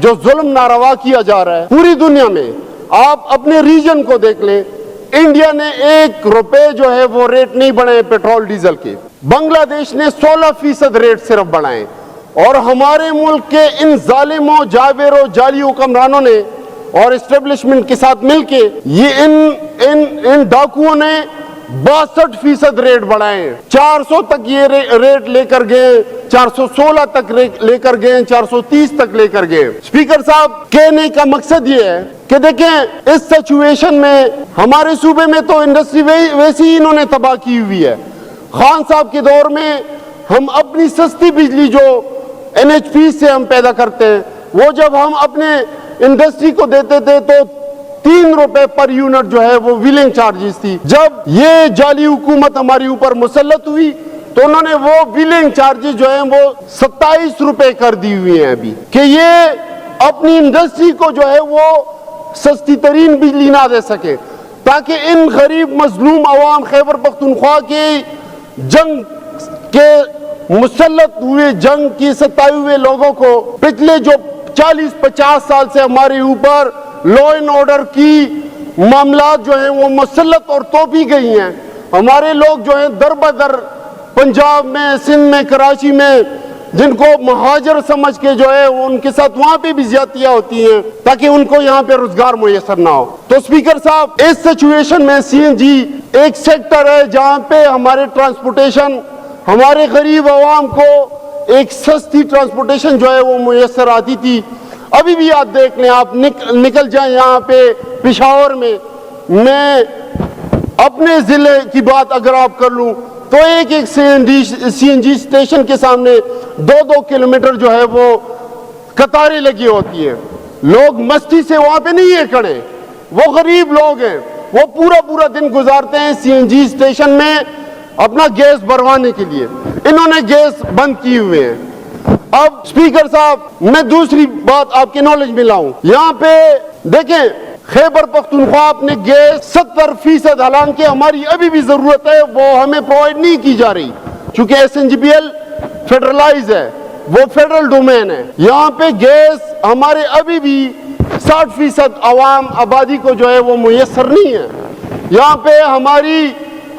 جو ظلم ناروا کیا جا رہا ہے پوری دنیا میں. آپ اپنے ریجن کو دیکھ لیں, انڈیا نے 1 روپے جو ہے وہ ریٹ نہیں بڑھائے پیٹرول ڈیزل کے, بنگلہ دیش نے 16% ریٹ صرف بڑھائے, اور ہمارے ملک کے ان ظالموں, جابروں, جعلی حکمرانوں نے اور اسٹیبلشمنٹ کے ساتھ مل کے یہ ان ڈاکوؤں نے 62% ریٹ بڑھائے. 400 تک یہ ریٹ لے کر گئے, 416 تک لے کر گئے, 430 تک لے کر گئے. اسپیکر صاحب, کہنے کا مقصد یہ ہے کہ دیکھیں اس سچویشن میں ہمارے صوبے میں تو انڈسٹری ویسی ہی انہوں نے تباہ کی ہوئی ہے. خان صاحب کے دور میں ہم اپنی سستی بجلی جو NHP سے ہم پیدا کرتے ہیں, وہ جب ہم اپنے انڈسٹری کو دیتے تھے تو 3 روپے پر یونٹ جو ہے وہ ویلنگ چارجز تھی. جب یہ جعلی حکومت ہماری اوپر مسلط ہوئی تو انہوں نے وہ ویلنگ چارجز جو ہیں وہ 27 روپے کر دی ہوئی ہیں ابھی, کہ یہ اپنی انڈسٹری کو جو ہے وہ سستی ترین بجلی نہ دے سکے, تاکہ ان غریب مظلوم عوام خیبر پختونخوا کے جنگ کے مسلط ہوئے, جنگ کی ستائے ہوئے لوگوں کو پچھلے جو 40-50 سال سے ہمارے اوپر لا اینڈ آرڈر کی معاملات جو ہیں وہ مسلط اور توپی گئی ہیں. ہمارے لوگ جو ہیں در بدر پنجاب میں, سندھ میں, کراچی میں, جن کو مہاجر سمجھ کے جو ہے ان کے ساتھ وہاں پہ بھی زیادتیاں ہوتی ہیں تاکہ ان کو یہاں پہ روزگار میسر نہ ہو. تو اسپیکر صاحب, اس سچویشن میں CNG ایک سیکٹر ہے جہاں پہ ہمارے ٹرانسپورٹیشن, ہمارے غریب عوام کو ایک سستی ٹرانسپورٹیشن جو ہے وہ میسر آتی تھی. ابھی بھی آپ دیکھ لیں, آپ نکل جائیں یہاں پہ پشاور میں اپنے ضلع کی بات اگر آپ کر لوں تو ایک CNG اسٹیشن کے سامنے 2-2 کلومیٹر جو ہے وہ قطاریں لگی ہوتی ہیں. لوگ مستی سے وہاں پہ نہیں ہے کھڑے, وہ غریب لوگ ہیں, وہ پورا دن گزارتے ہیں CNG اسٹیشن میں اپنا گیس بھروانے کے لیے. انہوں نے گیس بند کیے ہوئے ہیں. اب اسپیکر صاحب, میں دوسری بات آپ کے نالج میں لاؤں. یہاں پہ دیکھیں خیبر پختونخوا اپنے گیس 70%, حالانکہ ہماری ابھی بھی ضرورت ہے, وہ ہمیں پرووائڈ نہیں کی جا رہی چونکہ SNGPL فیڈرلائز ہے, وہ فیڈرل ڈومین ہے. یہاں پہ گیس ہمارے ابھی بھی 60% عوام آبادی کو جو ہے وہ میسر نہیں ہے. یہاں پہ ہماری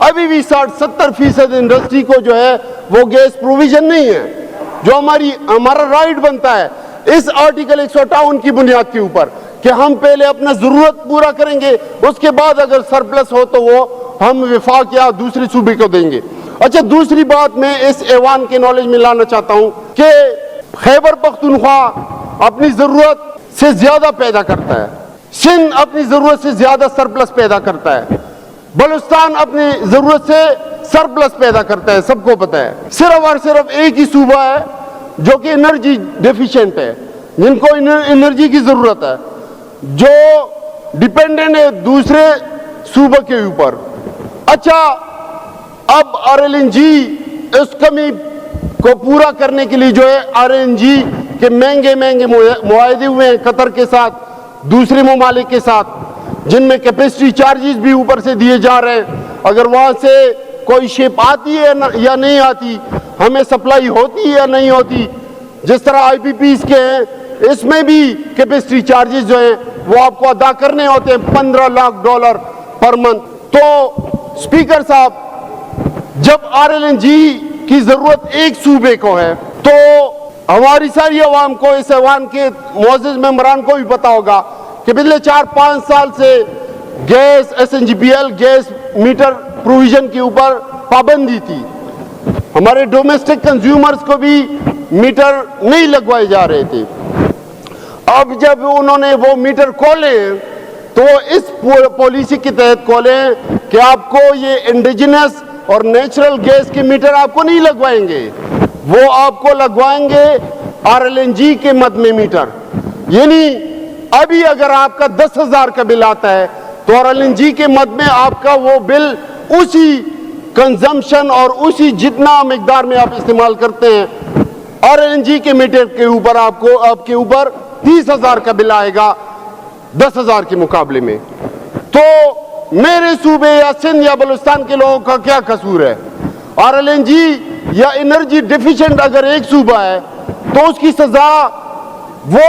ابھی بھی 60-70% انڈسٹری کو جو ہے وہ گیس پروویژن نہیں ہے, جو ہمارا رائٹ بنتا ہے اس آرٹیکل 158 کی بنیاد کے اوپر کہ ہم پہلے اپنا ضرورت پورا کریں گے, اس کے بعد اگر سرپلس ہو تو وہ ہم وفاق یا دوسری صوبے کو دیں گے. اچھا, دوسری بات میں اس ایوان کے نالج میں لانا چاہتا ہوں کہ خیبر پختونخوا اپنی ضرورت سے زیادہ پیدا کرتا ہے, سندھ اپنی ضرورت سے زیادہ سرپلس پیدا کرتا ہے, بلوچستان اپنی ضرورت سے سرپلس پیدا کرتا ہے, سب کو پتہ ہے. صرف اور صرف ایک ہی صوبہ ہے جو کہ انرجی ڈیفیشینٹ ہے, جن کو انرجی کی ضرورت ہے, جو ڈیپینڈنٹ ہے دوسرے صوبہ کے اوپر. اچھا, اب RLNG اس کمی کو پورا کرنے کے لیے جو ہے RLNG کے مہنگے معاہدے ہوئے ہیں قطر کے ساتھ, دوسرے ممالک کے ساتھ, جن میں کیپیسٹی چارجز بھی اوپر سے دیے جا رہے ہیں. اگر وہاں سے کوئی شپ آتی ہے یا نہیں آتی, ہمیں سپلائی ہوتی ہے یا نہیں ہوتی, جس طرح IPPs کے ہیں, اس میں بھی کیپیسٹی چارجز جو ہیں وہ آپ کو ادا کرنے ہوتے ہیں $15 لاکھ پر منتھ. تو اسپیکر صاحب, جب RLNG کی ضرورت ایک صوبے کو ہے تو ہماری ساری عوام کو, اس ایوان کے معزز ممبران کو بھی پتا ہوگا کہ پچھلے 4-5 سال سے gas SNGPL gas meter provision کے اوپر پابندی تھی. ہمارے ڈومیسٹک کنزیومرز کو بھی میٹر نہیں لگوائے جا رہے تھے. اب جب انہوں نے وہ میٹر کھولے تو اس پالیسی کے تحت کھولے کہ آپ کو یہ انڈیجنس اور نیچرل گیس کے میٹر آپ کو نہیں لگوائیں گے, وہ آپ کو لگوائیں گے RLNG کے مد میں میٹر. یعنی ابھی اگر آپ کا 10,000 کا بل آتا ہے تو RLNG کے مد میں آپ کا وہ بل اسی کنزمپشن اور اسی جتنا مقدار میں آپ استعمال کرتے ہیں RLNG کے میٹر کے اوپر آپ کے اوپر 30,000 کا بل آئے گا 10,000 کے مقابلے میں. تو میرے صوبے یا سندھ یا بلوچستان کے لوگوں کا کیا قصور ہے؟ RLNG یا انرجی ڈیفیشینٹ اگر ایک صوبہ ہے تو اس کی سزا وہ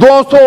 200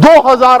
2000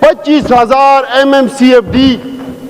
25,000 MMCFD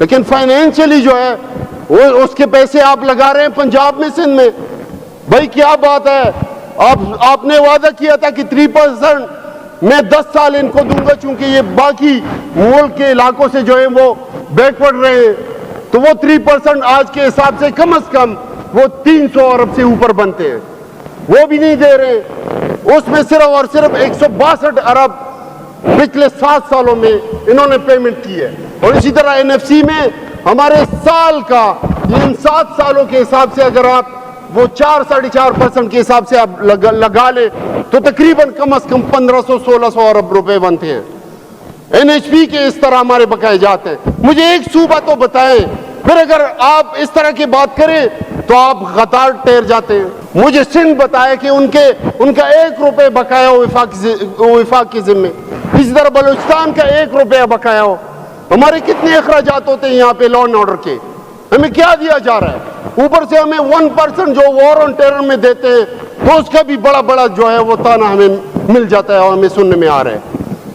لیکن فائنینشلی جو ہے وہ اس کے پیسے آپ لگا رہے ہیں پنجاب میں، سندھ میں. بھائی کیا بات ہے؟ آپ نے وعدہ کیا تھا کہ 3% میں 10 سال ان کو دوں گا، چونکہ یہ باقی ملک کے علاقوں سے جو ہے وہ بیک پڑ رہے ہیں. تو وہ 3% آج کے حساب سے کم از کم وہ 300 ارب سے اوپر بنتے ہیں، وہ بھی نہیں دے رہے. اس میں صرف اور صرف 162 ارب پچھلے 7 سالوں میں انہوں نے پیمنٹ کی ہے. اور اسی طرح NFC میں ہمارے سال کا ان 7 سالوں کے حساب سے اگر آپ وہ 4-4.5% کے حساب سے آپ لگا لیں تو تقریباً کم از کم 1500-1600 ارب روپے بنتے ہیں. NHP کے اس طرح ہمارے بقائے جاتے ہیں. مجھے ایک صوبہ تو بتائیں، پھر اگر آپ اس طرح کی بات کریں تو آپ غدار ٹھہر جاتے ہیں. مجھے سندھ بتایا کہ ان کا 1 روپے بقایا ہو وفاق کے ذمے، اسی طرح بلوچستان کا 1 روپیہ بقایا ہو. ہمارے کتنے اخراجات ہوتے ہیں یہاں پہ لا اینڈ آرڈر کے، ہمیں کیا دیا جا رہا ہے؟ اوپر سے ہمیں 1% جو وار آن ٹیرر میں دیتے ہیں تو اس کا بھی بڑا جو ہے وہ تانا ہمیں مل جاتا ہے اور ہمیں سننے میں آ رہا ہے.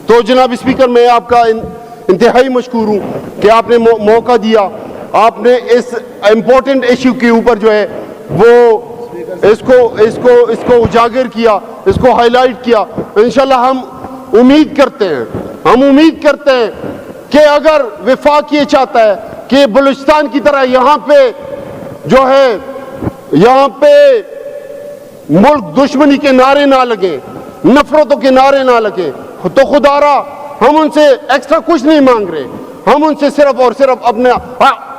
تو جناب اسپیکر، میں آپ کا انتہائی مشکور ہوں کہ آپ نے موقع دیا، آپ نے اس امپورٹنٹ ایشو کے اوپر جو ہے وہ اس کو اجاگر کیا، اس کو ہائی لائٹ کیا. انشاءاللہ ہم امید کرتے ہیں کہ اگر وفاق یہ چاہتا ہے کہ بلوچستان کی طرح یہاں پہ ملک دشمنی کے نعرے نہ لگیں، نفرتوں کے نعرے نہ لگیں، تو خدا را ہم ان سے ایکسٹرا کچھ نہیں مانگ رہے. ہم ان سے صرف اور صرف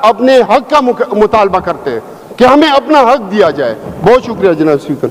اپنے حق کا مطالبہ کرتے ہیں کہ ہمیں اپنا حق دیا جائے. بہت شکریہ جناب اسپیکر.